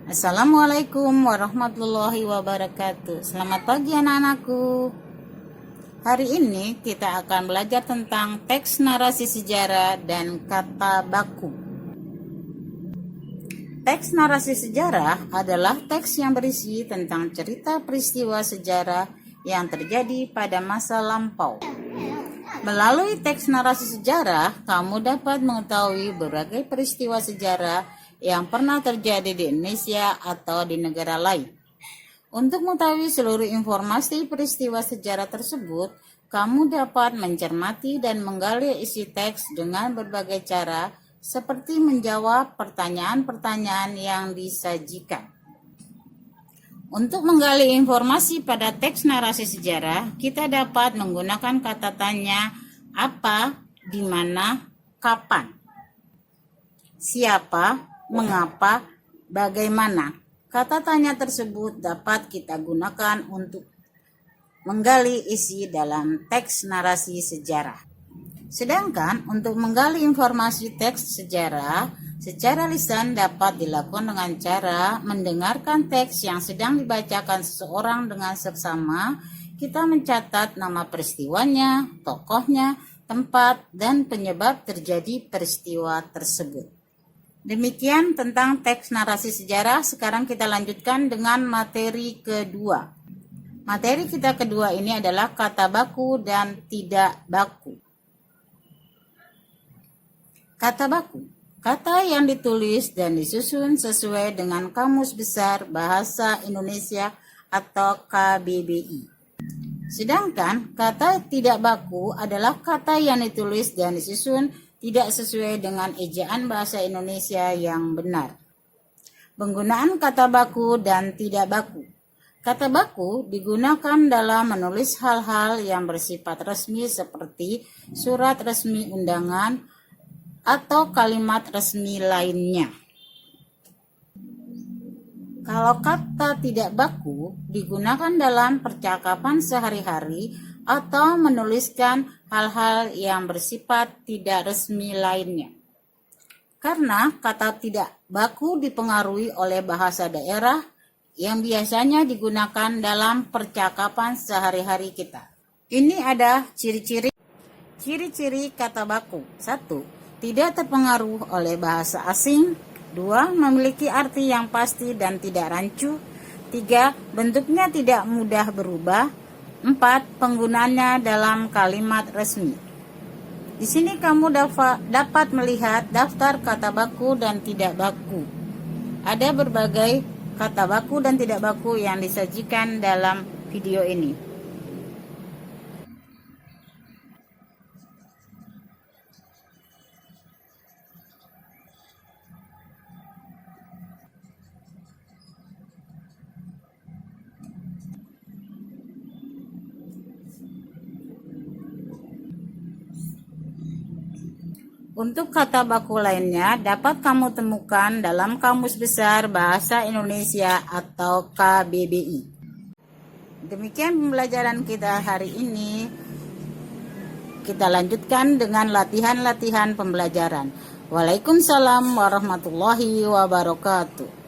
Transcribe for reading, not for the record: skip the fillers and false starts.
Assalamualaikum warahmatullahi wabarakatuh. Selamat pagi anak-anakku. Hari ini kita akan belajar tentang teks narasi sejarah dan kata baku. Teks narasi sejarah adalah teks yang berisi tentang cerita peristiwa sejarah yang terjadi pada masa lampau. Melalui teks narasi sejarah, kamu dapat mengetahui berbagai peristiwa sejarah yang pernah terjadi di Indonesia atau di negara lain. Untuk mengetahui seluruh informasi peristiwa sejarah tersebut, kamu dapat mencermati dan menggali isi teks dengan berbagai cara, seperti menjawab pertanyaan-pertanyaan yang disajikan. Untuk menggali informasi pada teks narasi sejarah, kita dapat menggunakan kata tanya apa, di mana, kapan, siapa, mengapa, bagaimana. Kata tanya tersebut dapat kita gunakan untuk menggali isi dalam teks narasi sejarah. Sedangkan untuk menggali informasi teks sejarah secara lisan dapat dilakukan dengan cara mendengarkan teks yang sedang dibacakan seseorang dengan seksama. Kita mencatat nama peristiwanya, tokohnya, tempat, dan penyebab terjadi peristiwa tersebut. Demikian tentang teks narasi sejarah. Sekarang kita lanjutkan dengan materi kedua. Materi kita kedua ini adalah kata baku dan tidak baku. Kata baku, kata yang ditulis dan disusun sesuai dengan Kamus Besar Bahasa Indonesia atau KBBI. Sedangkan kata tidak baku adalah kata yang ditulis dan disusun tidak sesuai dengan ejaan bahasa Indonesia yang benar. Penggunaan kata baku dan tidak baku. Kata baku digunakan dalam menulis hal-hal yang bersifat resmi seperti surat resmi undangan atau kalimat resmi lainnya. Kalau kata tidak baku digunakan dalam percakapan sehari-hari atau menuliskan hal-hal yang bersifat tidak resmi lainnya. Karena kata tidak baku dipengaruhi oleh bahasa daerah yang biasanya digunakan dalam percakapan sehari-hari kita. Ini ada ciri-ciri kata baku. 1. Tidak terpengaruh oleh bahasa asing. 2. Memiliki arti yang pasti dan tidak rancu. 3. Bentuknya tidak mudah berubah. 4. Penggunaannya dalam kalimat resmi. Di sini kamu dapat melihat daftar kata baku dan tidak baku. Ada berbagai kata baku dan tidak baku yang disajikan dalam video ini. Untuk kata baku lainnya dapat kamu temukan dalam Kamus Besar Bahasa Indonesia atau KBBI. Demikian pembelajaran kita hari ini. Kita lanjutkan dengan latihan-latihan pembelajaran. Waalaikumsalam warahmatullahi wabarakatuh.